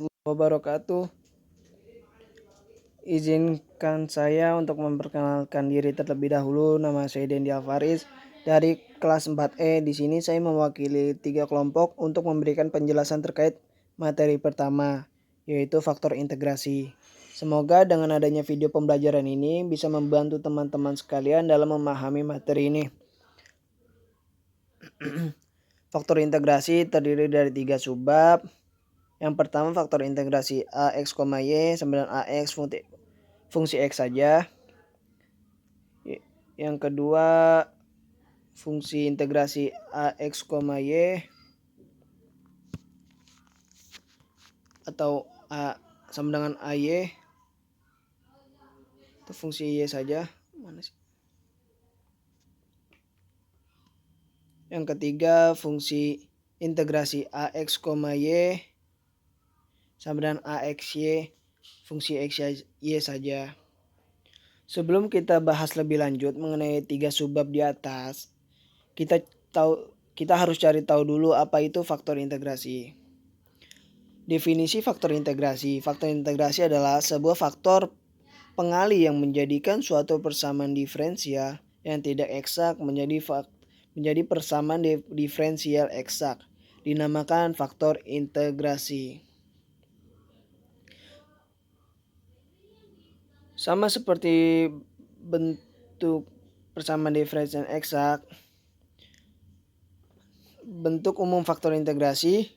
Wabarakatuh. Izinkan saya untuk memperkenalkan diri terlebih dahulu. Nama saya Dendi Alvaris dari kelas 4E. Di sini saya mewakili 3 kelompok untuk memberikan penjelasan terkait materi pertama, yaitu faktor integrasi. Semoga dengan adanya video pembelajaran ini bisa membantu teman-teman sekalian dalam memahami materi ini. Faktor integrasi terdiri dari 3 subbab. Yang pertama faktor integrasi AX, Y sama dengan AX fungsi X saja. Yang kedua fungsi integrasi AX, Y atau A sama dengan AY itu fungsi Y saja. Mana sih? Yang ketiga fungsi integrasi AX, Y sama dengan AXY fungsi X, Y saja. Sebelum kita bahas lebih lanjut mengenai 3 subbab di atas, kita harus cari tahu dulu apa itu faktor integrasi. Definisi faktor integrasi. Faktor integrasi adalah sebuah faktor pengali yang menjadikan suatu persamaan diferensial yang tidak eksak menjadi persamaan diferensial eksak. Dinamakan faktor integrasi. Sama seperti bentuk persamaan diferensial eksak, bentuk umum faktor integrasi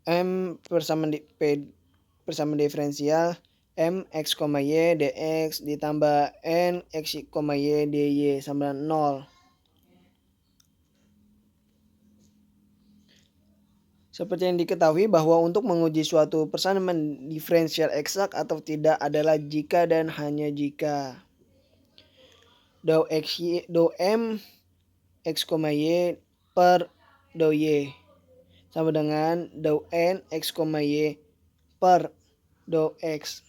M persamaan diferensial M X, Y dx ditambah N X, Y dy sama dengan 0. Seperti yang diketahui bahwa untuk menguji suatu persamaan diferensial eksak atau tidak adalah jika dan hanya jika dou M X, Y per dou Y sama dengan dou N X, Y per dou X.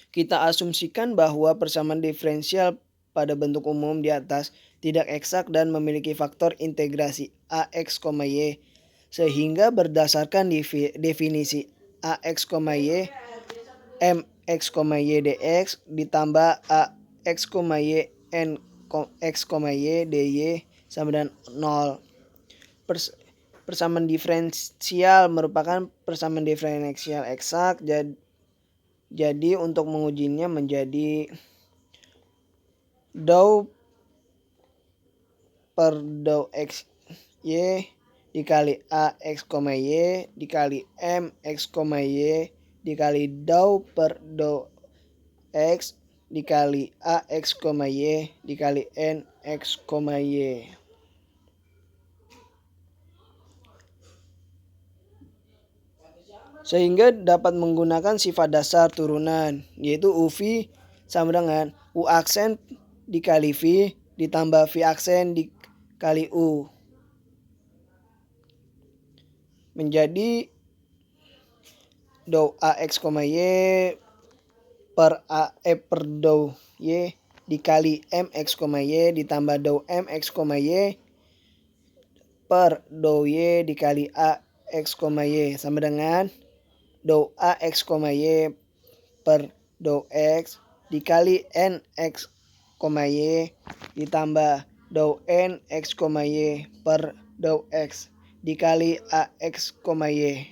Kita asumsikan bahwa persamaan diferensial pada bentuk umum di atas tidak eksak dan memiliki faktor integrasi AX, Y, sehingga berdasarkan definisi AX, Y, MX, Y dx ditambah AX, Y, N X, Y dy sama dengan 0. Persamaan diferensial merupakan persamaan diferensial eksak. Jadi untuk mengujinya menjadi dou per dou X Y dikali AX, Y dikali MX, Y dikali dou per dou X dikali AX, Y dikali NX, Y. Sehingga dapat menggunakan sifat dasar turunan, yaitu UV sama dengan U aksen dikali V ditambah V aksen dikali U. Menjadi dou AX, Y per per dou Y dikali MX, Y ditambah dou MX, Y per dou Y dikali AX, Y sama dengan dou AX, Y per dou X dikali NX, Y ditambah dou NX, Y per dou X dikali AX, Y.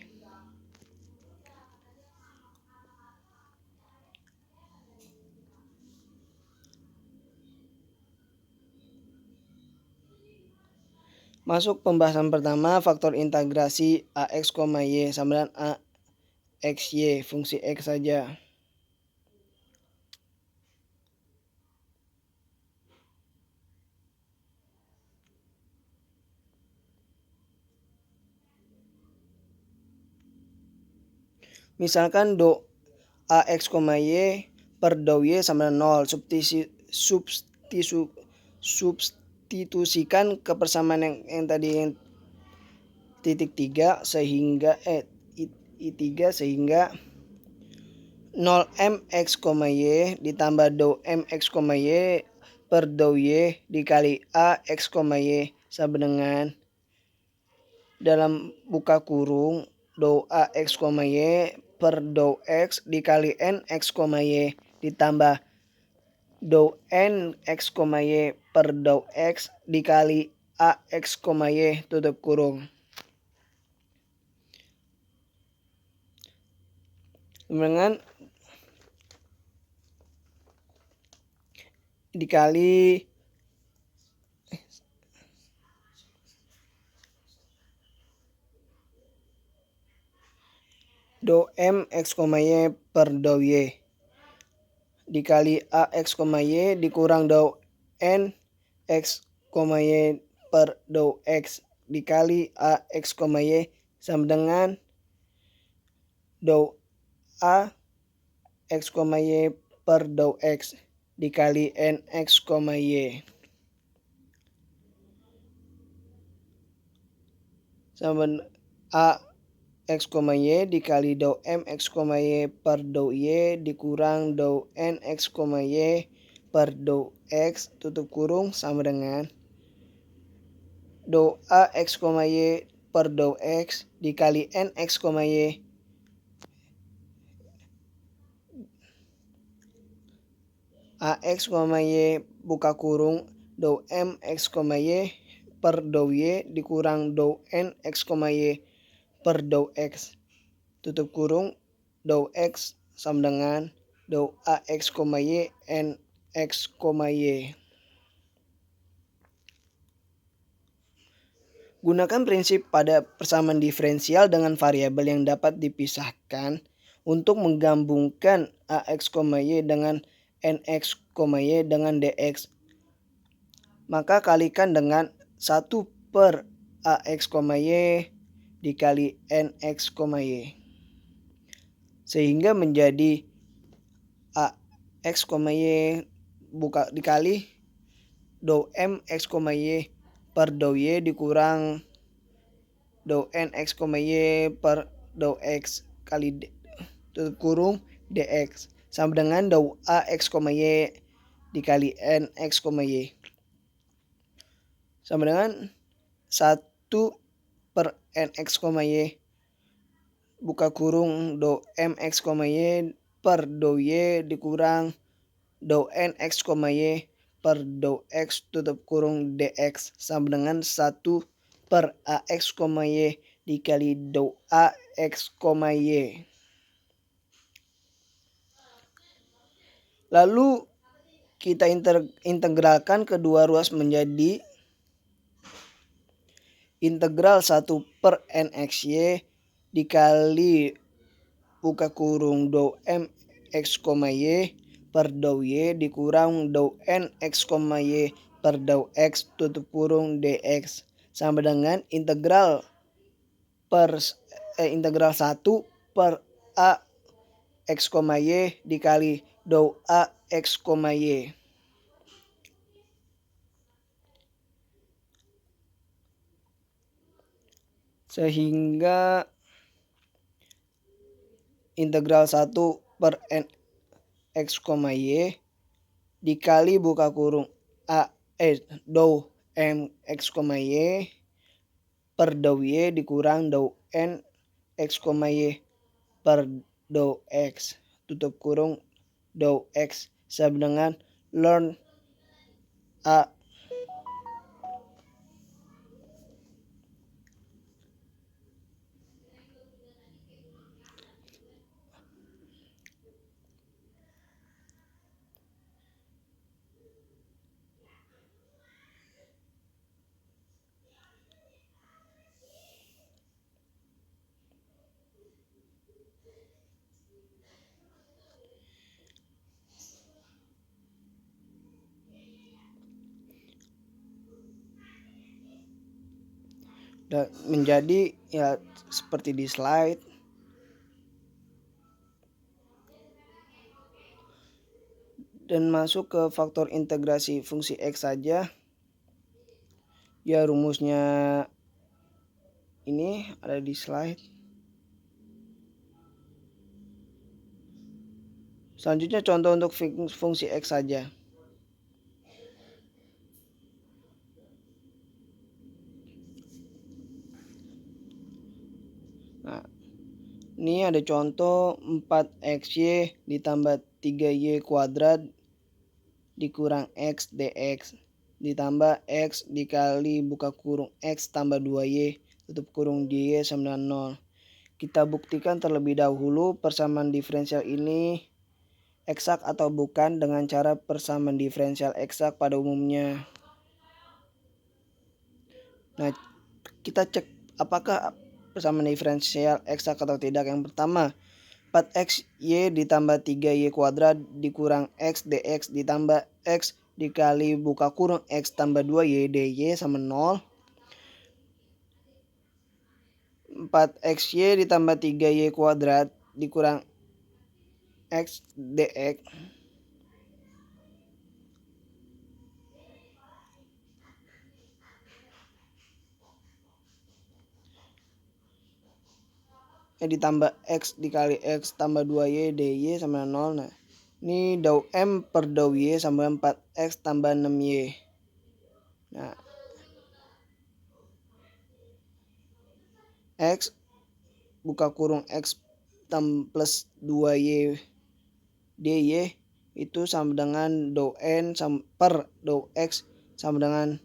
Masuk pembahasan pertama, faktor integrasi AX, Y sama dengan AXY fungsi X saja. Misalkan dou AX, Y per dou Y sama dengan 0. Substitusikan ke persamaan yang tadi yang titik 3 sehingga I3 sehingga 0 MX, Y ditambah dou MX, Y per dou Y dikali AX, Y sama dengan dalam buka kurung dou A X, Y per dou X dikali N X, Y ditambah dou N X, Y per dou X dikali A X, Y tutup kurung. Dengan dikali dou M X, Y per dou Y dikali A X, Y dikurang dou N X, Y per dou X dikali A X, Y sama dengan dou A X, Y per dou X dikali N X, Y sama A X, Y dikali dou M X, Y per dou Y dikurang dou N X, Y per dou X tutup kurung sama dengan dou A X, Y per dou X dikali N X, Y A X, Y buka kurung dou M X, Y per dou Y dikurang dou N X, Y per dou X tutup kurung dou X sama dengan dou A X, Y N X, Y. Gunakan prinsip pada persamaan diferensial dengan variabel yang dapat dipisahkan untuk menggabungkan AX, Y dengan NX, Y dengan DX. Maka kalikan dengan 1 per AX, Y dikali NX, Y. Sehingga menjadi AX, Y buka dikali dou M X, Y per dou Y dikurang dou N X, Y per dou X kali tutup kurung DX sama dengan dou A X, Y dikali N X, Y sama dengan 1 per N X, Y buka kurung dou M X, Y per dou Y dikurang dou N X, Y per dou X tutup kurung DX sama dengan 1 per AX, Y dikali dou AX, Y. Lalu kita integralkan kedua ruas menjadi integral 1 per NXY dikali buka kurung dou M X, Y per dou Y dikurang dou N X, Y per dou X tutup kurung DX sama dengan integral 1 per A X, Y dikali dou A X, Y. Sehingga integral 1 per N X, Y dikali buka kurung dou M X, Y per dou Y dikurang dou N X, Y per dou X tutup kurung dou X sama dengan ln A menjadi ya seperti di slide. Dan masuk ke faktor integrasi fungsi X saja. Ya rumusnya ini ada di slide. Selanjutnya contoh untuk fungsi X saja. Nah, ini ada contoh 4xy ditambah 3y kuadrat dikurang x dx ditambah x dikali buka kurung x tambah 2y tutup kurung dy sama dengan 0. Kita buktikan terlebih dahulu persamaan diferensial ini eksak atau bukan dengan cara persamaan diferensial eksak pada umumnya. Nah, kita cek apakah persamaan diferensial eksak atau tidak. Yang pertama, 4xy ditambah 3y kuadrat dikurang x dx ditambah x dikali buka kurung x tambah 2y dy sama 0. 4xy ditambah 3y kuadrat dikurang x dx ditambah x dikali x tambah 2y dy sama 0. Nah, ini dou m per dou y sama 4x tambah 6y. Nah, x buka kurung x plus 2y dy itu sama dengan dou n per dou x sama dengan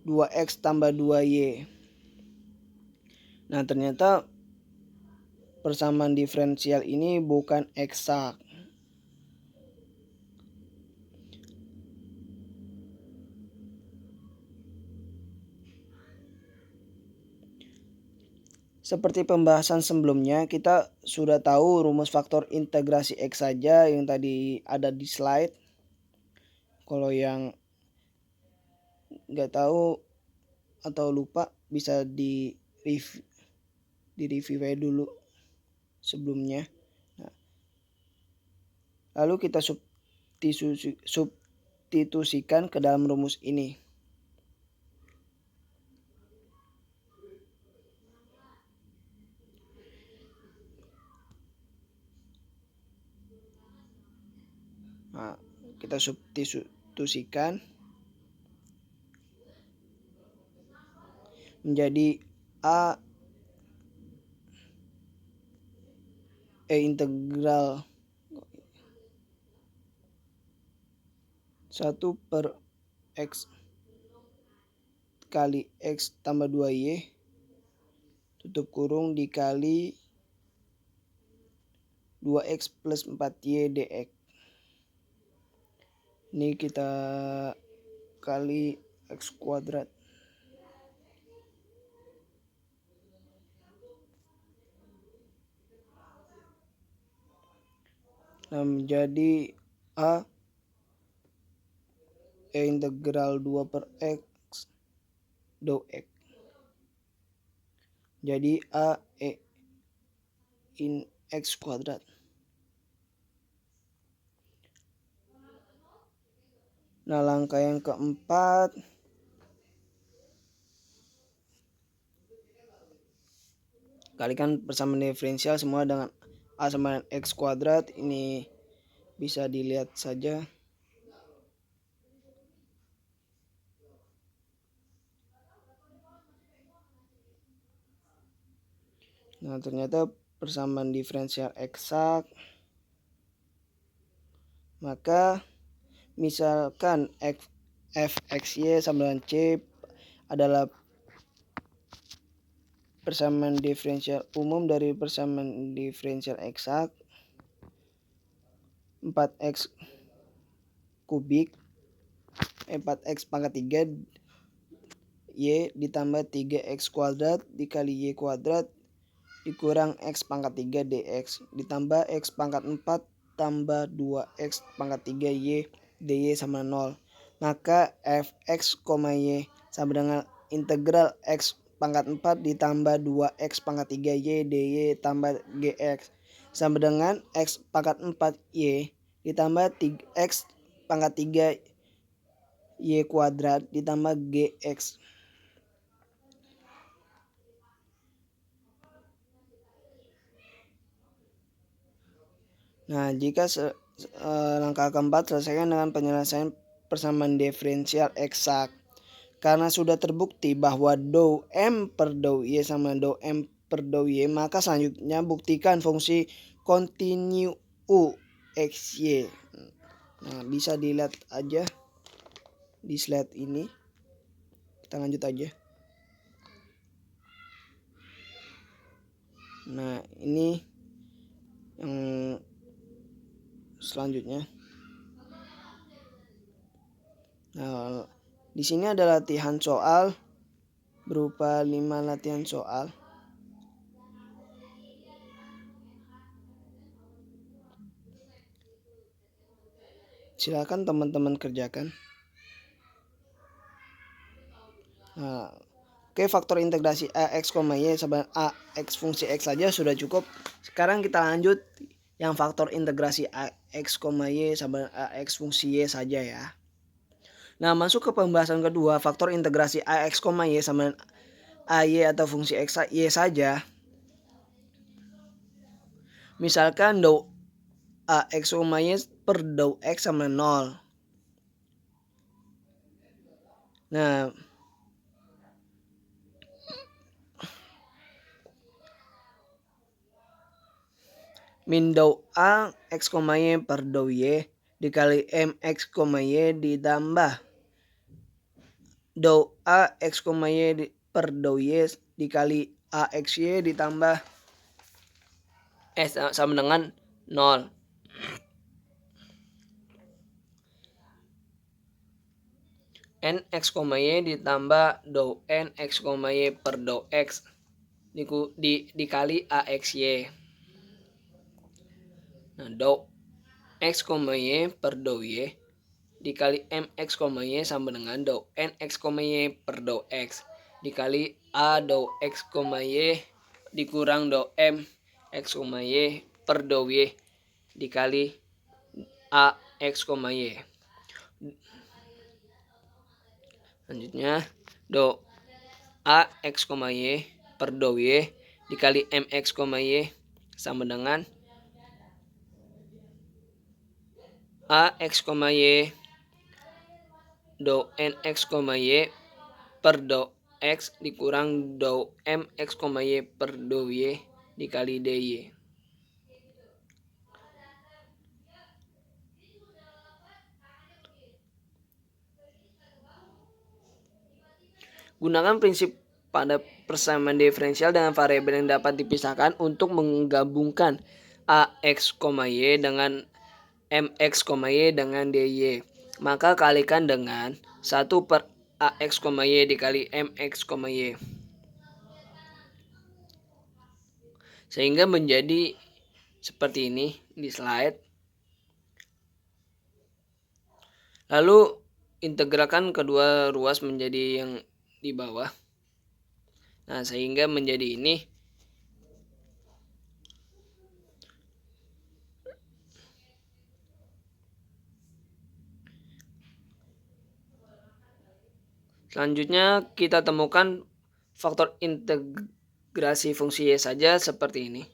2x tambah 2y. Nah, ternyata persamaan diferensial ini bukan eksak. Seperti pembahasan sebelumnya, kita sudah tahu rumus faktor integrasi X saja yang tadi ada di slide. Kalau yang nggak tahu atau lupa bisa di review dulu sebelumnya. Nah, lalu kita substitusikan ke dalam rumus ini. Nah, kita substitusikan menjadi A integral 1 per x kali x tambah 2y tutup kurung dikali 2x plus 4y dx. Ini kita kali x kuadrat. Nah, menjadi A integral 2 per x dou x. Jadi A in x kuadrat. Nah, langkah yang keempat, kalikan persamaan diferensial semua dengan A sama dengan x kuadrat. Ini bisa dilihat saja. Nah, ternyata persamaan diferensial eksak. Maka misalkan fxy sama dengan c adalah persamaan diferensial umum dari persamaan diferensial eksak, 4x kubik 4x pangkat 3 y ditambah 3x kuadrat dikali y kuadrat dikurang x pangkat 3 dx ditambah x pangkat 4 tambah 2x pangkat 3 y dy sama 0. Maka fx, y sama dengan integral x pangkat 4 ditambah 2x pangkat 3 y dy tambah gx sama dengan x pangkat 4 y ditambah 3x pangkat 3 y kuadrat ditambah gx. Nah, jika langkah keempat selesaikan dengan penyelesaian persamaan diferensial eksak. Karena sudah terbukti bahwa dou m per dou y sama dou m per dou Y, maka selanjutnya buktikan fungsi kontinu XY. Nah, bisa dilihat aja di slide ini. Kita lanjut aja. Nah, ini yang selanjutnya. Nah, di sini ada latihan soal berupa 5 latihan soal. Silakan teman-teman kerjakan. Nah, oke, faktor integrasi AX, Y sama AX fungsi X saja sudah cukup. Sekarang kita lanjut yang faktor integrasi AX, Y sama AX fungsi Y saja ya. Nah, masuk ke pembahasan kedua, faktor integrasi AX, Y sama AY atau fungsi X, Y saja. Misalkan dou AX, Y per dou X sama 0. Nah, min dou A X, Y per dou Y dikali MX, Y ditambah dou A X, Y per dou Y dikali AXY ditambah S sama dengan 0. NX, Y ditambah dou NX, Y per dou X dikali AXY. Nah, dou X, Y per dou Y dikali MX, Y sama dengan dou NX, Y per dou X dikali A dou X, Y dikurang dou MX, Y per dou Y dikali AX, Y. Selanjutnya dou AX, Y per dou Y dikali MX, Y sama dengan AX, Y dou NX, Y per dou X dikurang dou MX, Y per dou Y dikali DY. Gunakan prinsip pada persamaan diferensial dengan variabel yang dapat dipisahkan untuk menggabungkan AX, Y dengan MX, Y dengan DY. Maka kalikan dengan 1 per AX, Y dikali MX, Y. Sehingga menjadi seperti ini di slide. Lalu integralkan kedua ruas menjadi yang di bawah. Nah, sehingga menjadi ini. Selanjutnya kita temukan faktor integrasi fungsi Y saja seperti ini.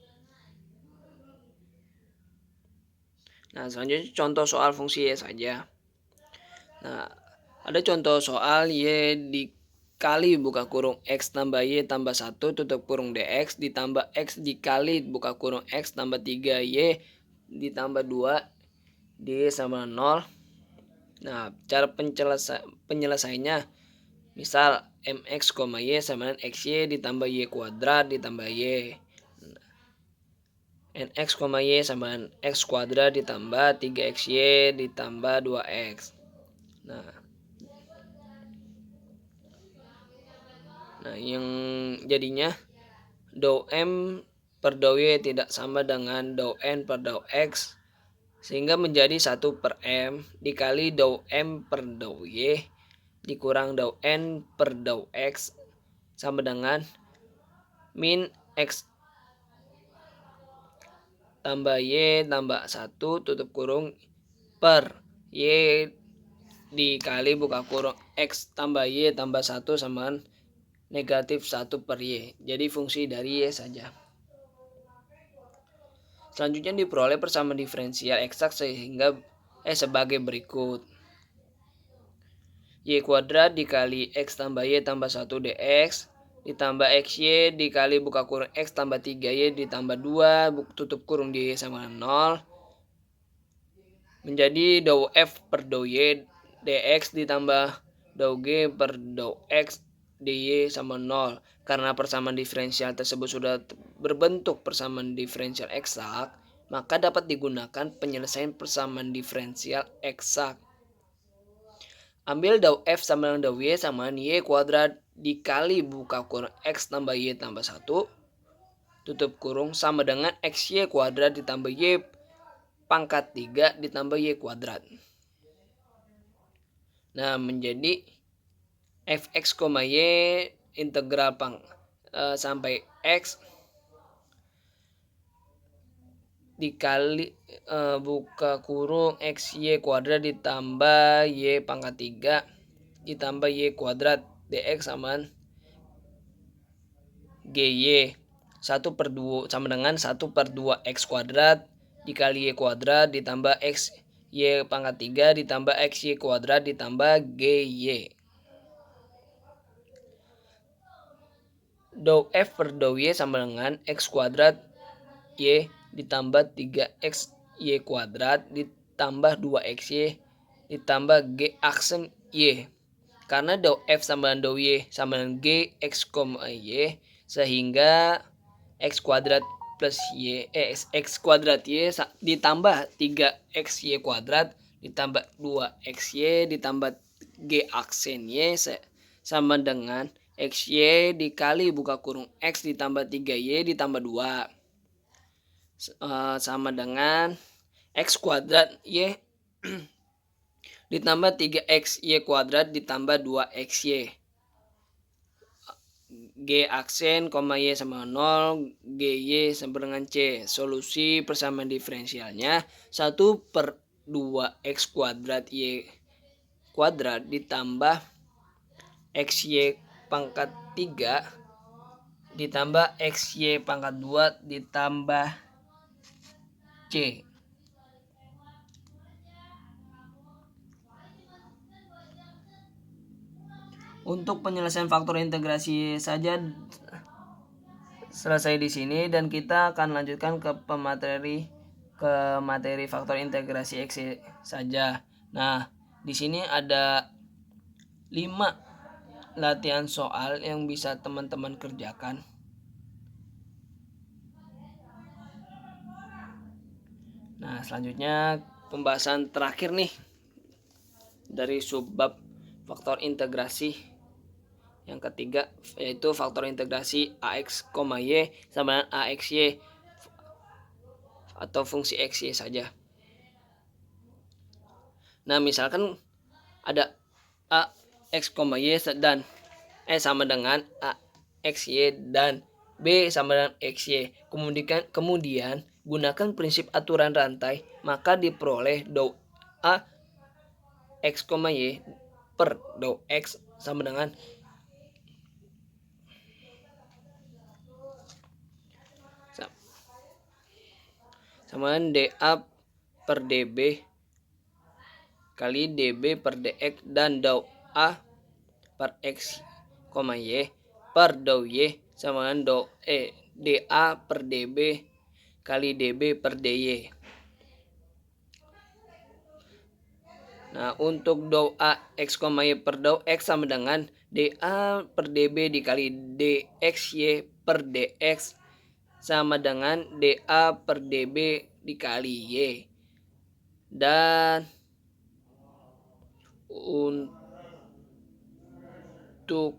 Nah, selanjutnya contoh soal fungsi Y saja. Nah, ada contoh soal Y dikali buka kurung X tambah Y tambah 1 tutup kurung DX ditambah X dikali buka kurung X tambah 3Y ditambah 2 D sama 0. Nah, cara penyelesaiannya misal MX, Y sama dengan XY ditambah Y kuadrat ditambah Y. NX, Y sama dengan X kuadrat ditambah 3XY ditambah 2X. Nah, yang jadinya dou M per dou Y tidak sama dengan dou N per dou X, sehingga menjadi 1 per M dikali dou M per dou Y dikurang dou N per dou X sama dengan min X tambah Y tambah 1 tutup kurung per Y dikali buka kurung X tambah Y tambah 1 sama dengan negatif 1 per Y. Jadi fungsi dari Y saja. Selanjutnya diperoleh persamaan diferensial eksak sehingga sebagai berikut. Y kuadrat dikali X tambah Y tambah 1 dx ditambah XY dikali buka kurung X tambah 3Y ditambah 2 tutup kurung dy sama 0 menjadi dou F per dou Y dx ditambah dou G per dou X dy sama 0. Karena persamaan diferensial tersebut sudah berbentuk persamaan diferensial eksak, maka dapat digunakan penyelesaian persamaan diferensial eksak. Ambil dou F sama dengan dou Y sama Y kuadrat dikali buka kurung X tambah Y tambah 1 tutup kurung sama dengan XY kuadrat ditambah Y pangkat 3 ditambah Y kuadrat. Nah, menjadi fx, y integral sampai x dikali buka kurung xy kuadrat ditambah y pangkat 3 ditambah y kuadrat dx sama gy 1/2 sama dengan 1/2 x kuadrat dikali y kuadrat ditambah x y pangkat 3 ditambah xy kuadrat ditambah gy. Dou F per dou Y sama dengan X kuadrat Y ditambah 3X Y kuadrat ditambah 2XY ditambah G aksen Y. Karena dou F sama dengan dou Y sama dengan G X, Y sehingga X kuadrat plus Y X kuadrat Y ditambah 3XY kuadrat ditambah 2XY ditambah G aksen Y sama dengan XY dikali buka kurung X ditambah 3Y ditambah 2 sama dengan X kuadrat Y ditambah 3XY kuadrat ditambah 2XY. G aksen, Y sama 0, GY sama dengan C. Solusi persamaan diferensialnya 1/2X kuadrat Y kuadrat ditambah XY pangkat 3 ditambah XY pangkat 2 ditambah C. Untuk penyelesaian faktor integrasi saja selesai di sini dan kita akan lanjutkan ke materi faktor integrasi X saja. Nah, di sini ada 5 latihan soal yang bisa teman-teman kerjakan. Nah, selanjutnya pembahasan terakhir nih dari subbab faktor integrasi yang ketiga, yaitu faktor integrasi AX, Y sama dengan AXY atau fungsi XY saja. Nah, misalkan ada AX, Y dan sama dengan AXY dan B sama dengan XY. Kemudian gunakan prinsip aturan rantai, maka diperoleh dou A X, Y per dou X sama dengan dA per dB kali dB per dx dan dou A per X, Y per dou Y sama dengan dA per dB kali dB per dy. Nah, untuk dou A X, Y per dou X sama dengan dA per dB dikali dxy per dx sama dengan dA per dB dikali y. Dan untuk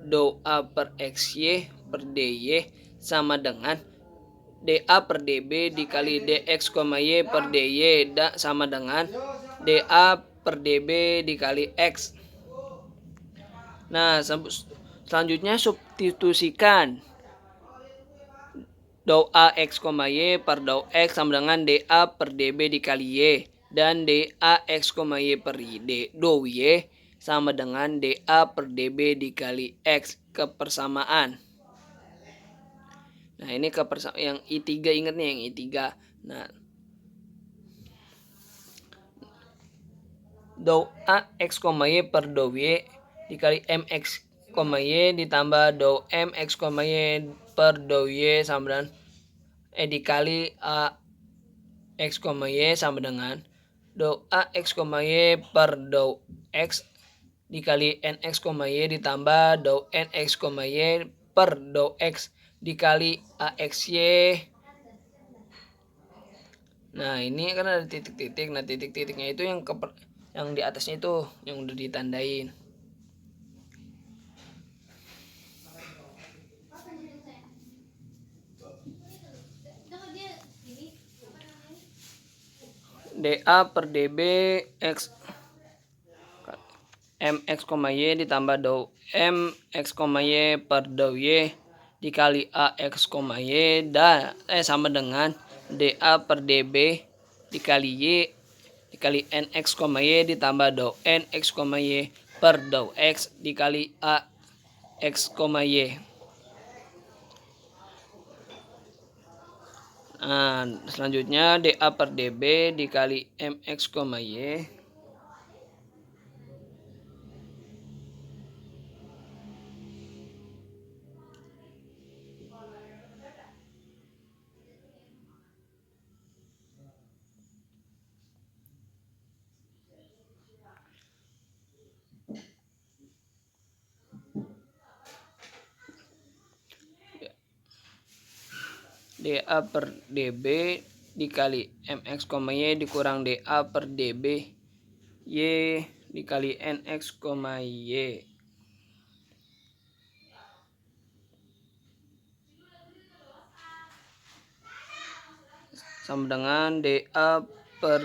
dou A per xy per dy sama dengan dA per dB dikali dx, y per dy sama dengan dA per dB dikali x. Nah, selanjutnya substitusikan dou A X, Y per dou X sama dengan dA per dB dikali Y dan dA X, Y per dou Y sama dengan dA per dB dikali X kepersamaan. Nah, ini kepersamaan yang I3, ingat nih yang I3. Nah, dou A X, Y per dou Y dikali MX Y ditambah dou M X, Y per dou Y sama dengan dikali A X, Y sama dengan dou A X, Y per dou X dikali NX, Y ditambah dou NX, Y per dou X dikali AXY. Nah ini kan ada titik-titik. Nah titik-titiknya itu yang di atasnya itu yang udah ditandain. DA per DB X MX, Y ditambah dou M X, Y per dou Y dikali AX, Y dan sama dengan DA per DB dikali Y dikali NX, Y ditambah dou NX, Y per dou X dikali AX, Y. Nah, selanjutnya DA per DB dikali MX, Y DA per DB dikali MX, Y dikurang DA per DB Y dikali NX, Y sama dengan DA per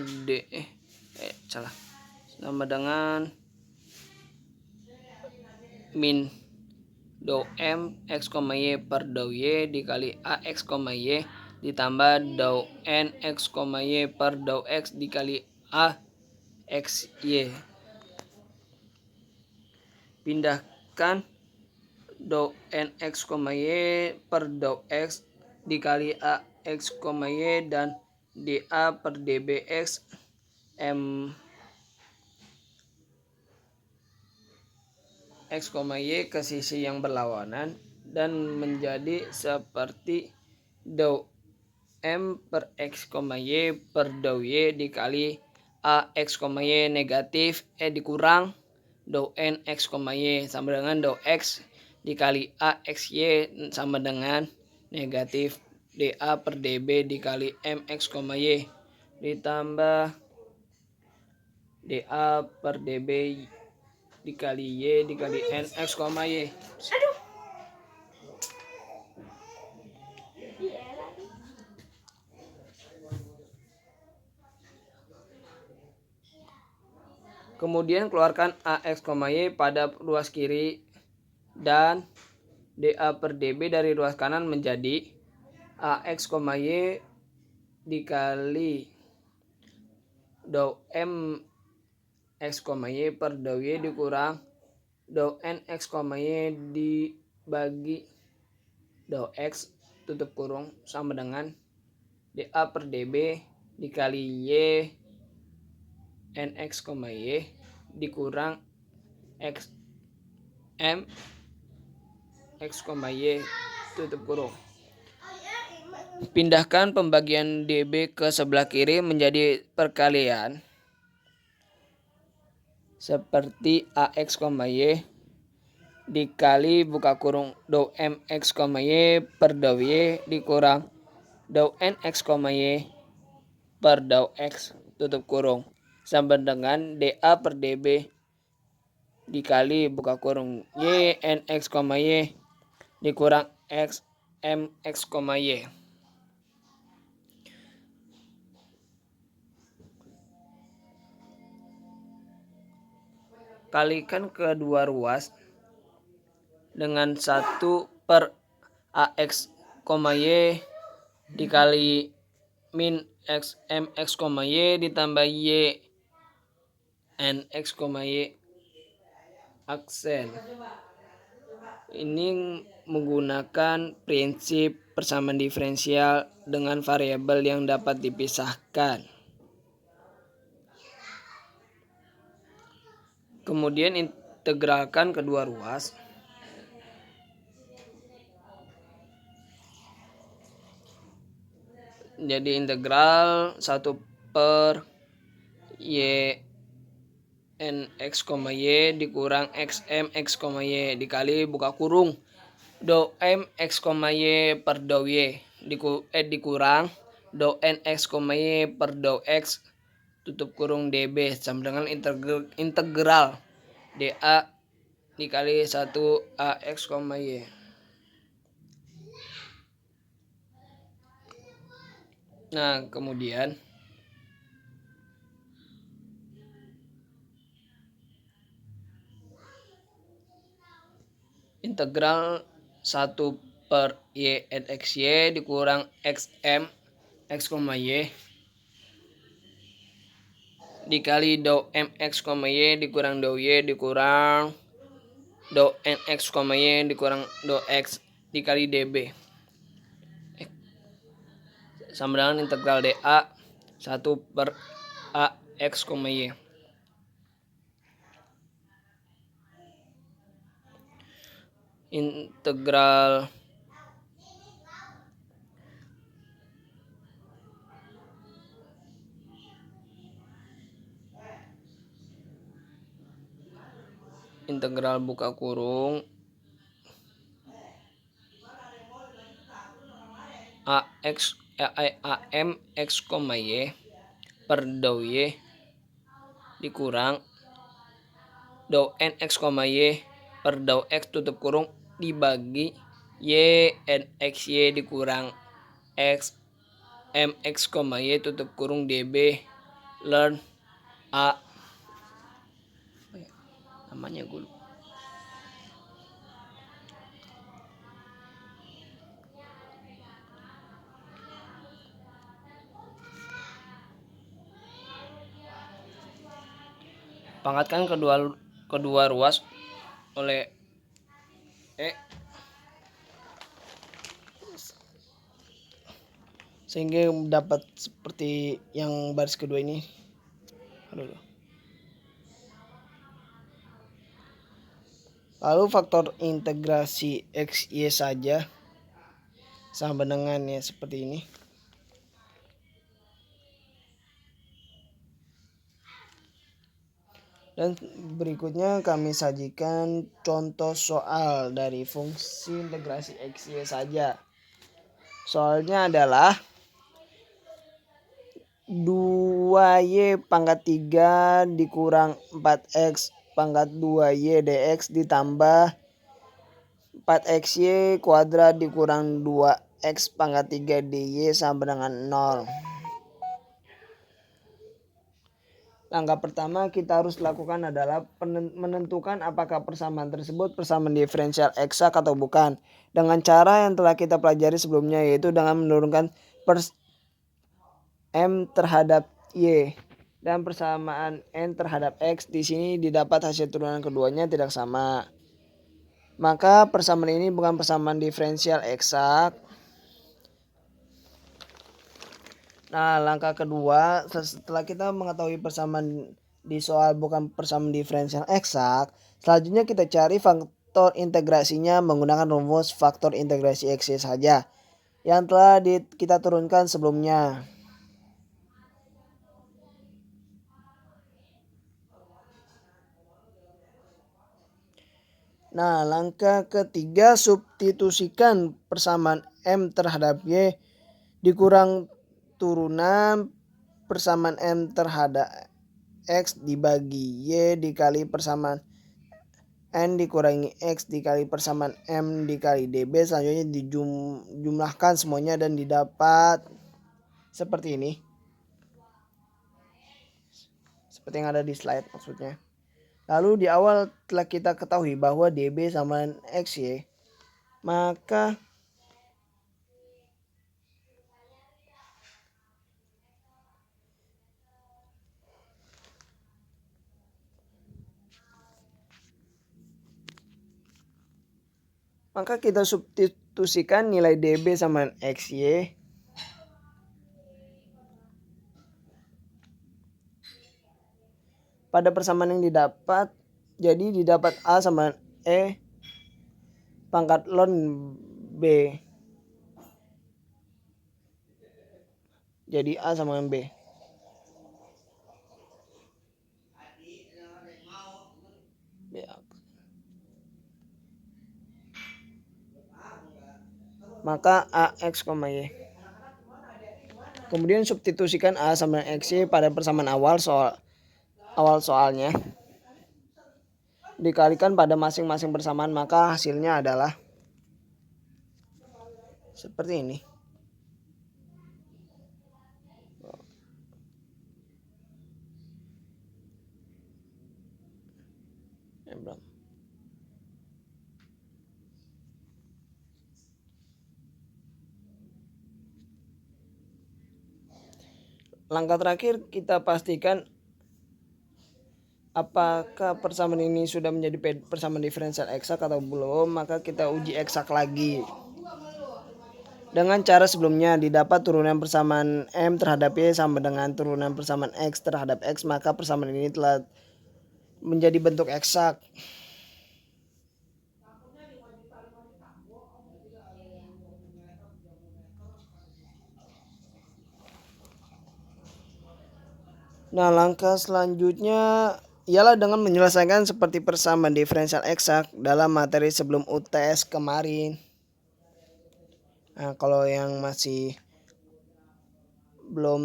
sama dengan min dou M X, Y per dou Y dikali AX, Y ditambah dou N X, Y per dou X dikali AX, Y. Pindahkan dou N X, Y per dou X dikali AX, Y dan DA per DBX M X, Y ke sisi yang berlawanan dan menjadi seperti dou M per X, Y per dou Y dikali AX, Y negatif dikurang dou N X, Y sama dengan dou X dikali AX, Y sama dengan negatif DA per DB dikali MX, Y ditambah DA per DB dikali Y dikali NX, Y. Kemudian keluarkan AX, Y pada ruas kiri dan DA per DB dari ruas kanan menjadi AX, Y dikali dou M X, Y per dou Y dikurang dou N X, Y dibagi dou X tutup kurung sama dengan DA per DB dikali Y NX, Y dikurang X M X, Y tutup kurung. Pindahkan pembagian DB ke sebelah kiri menjadi perkalian seperti AX, Y dikali buka kurung dou MX, Y per dou Y dikurang dou NX, Y per dou X tutup kurung sama dengan DA per DB dikali buka kurung Y NX, Y dikurang X MX, Y. Kalikan kedua ruas dengan 1 per AX, Y dikali min X MX, Y ditambah Y NX, Y aksen. Ini menggunakan prinsip persamaan diferensial dengan variabel yang dapat dipisahkan. Kemudian integralkan kedua ruas. Jadi integral 1 per y n x, y dikurang xm x, y dikali buka kurung do m x, y per do y dikurang do n x, y per do x tutup kurung db sama dengan integral dA dikali 1 ax, y. Nah, kemudian integral 1 per y n x y dikurang xm x, y dikali do mx, y dikurang do y dikurang do nx, y dikurang do x dikali db sama dengan integral dA 1 per ax, y. Integral buka kurung am x, y per do y dikurang do nx, y per do x tutup kurung dibagi y nx y dikurang x mx, y tutup kurung db learn a namanya gue lupa. Pangkatkan kedua ruas oleh sehingga dapat seperti yang baris kedua ini. Lalu faktor integrasi x, y saja sama dengan ya seperti ini. Dan berikutnya kami sajikan contoh soal dari fungsi integrasi x, y saja. Soalnya adalah 2y pangkat 3 dikurang 4x pangkat 2y dx ditambah 4xy kuadrat dikurang 2x pangkat 3 dy sama dengan 0. Langkah pertama kita harus lakukan adalah menentukan apakah persamaan tersebut persamaan diferensial eksak atau bukan. Dengan cara yang telah kita pelajari sebelumnya, yaitu dengan menurunkan m terhadap y dan persamaan n terhadap x. Di sini didapat hasil turunan keduanya tidak sama. Maka persamaan ini bukan persamaan diferensial eksak. Nah, langkah kedua, setelah kita mengetahui persamaan di soal bukan persamaan diferensial eksak, selanjutnya kita cari faktor integrasinya menggunakan rumus faktor integrasi x, y saja yang telah kita turunkan sebelumnya. Nah, langkah ketiga, substitusikan persamaan m terhadap y dikurang turunan persamaan m terhadap x dibagi y dikali persamaan n dikurangi x dikali persamaan m dikali db. Selanjutnya dijumlahkan semuanya dan didapat seperti ini. Seperti yang ada di slide maksudnya. Lalu di awal telah kita ketahui bahwa db sama dengan xy, maka kita substitusikan nilai db sama xy pada persamaan yang didapat. Jadi didapat a sama e pangkat ln b jadi A sama dengan B. Maka AX, Y. Kemudian substitusikan A sama dengan XY pada persamaan awal soalnya. Dikalikan pada masing-masing persamaan, maka hasilnya adalah seperti ini. Langkah terakhir kita pastikan apakah persamaan ini sudah menjadi persamaan diferensial eksak atau belum. Maka kita uji eksak lagi. Dengan cara sebelumnya didapat turunan persamaan M terhadap Y sama dengan turunan persamaan X terhadap X, maka persamaan ini telah menjadi bentuk eksak. Nah, langkah selanjutnya ialah dengan menyelesaikan seperti persamaan diferensial eksak dalam materi sebelum UTS kemarin. Nah, kalau yang masih belum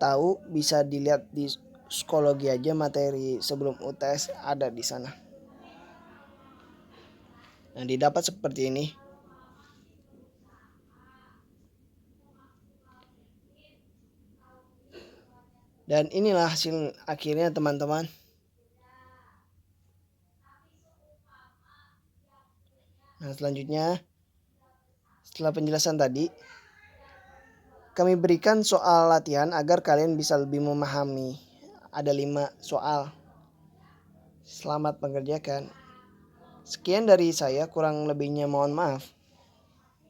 tahu bisa dilihat di psikologi aja, materi sebelum UTS ada di sana. Nah, didapat seperti ini. Dan inilah hasil akhirnya, teman-teman. Nah, selanjutnya setelah penjelasan tadi, kami berikan soal latihan agar kalian bisa lebih memahami. Ada 5 soal. Selamat mengerjakan. Sekian dari saya, kurang lebihnya mohon maaf.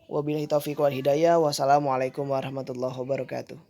Wabillahi taufiq wal hidayah. Wassalamualaikum warahmatullahi wabarakatuh.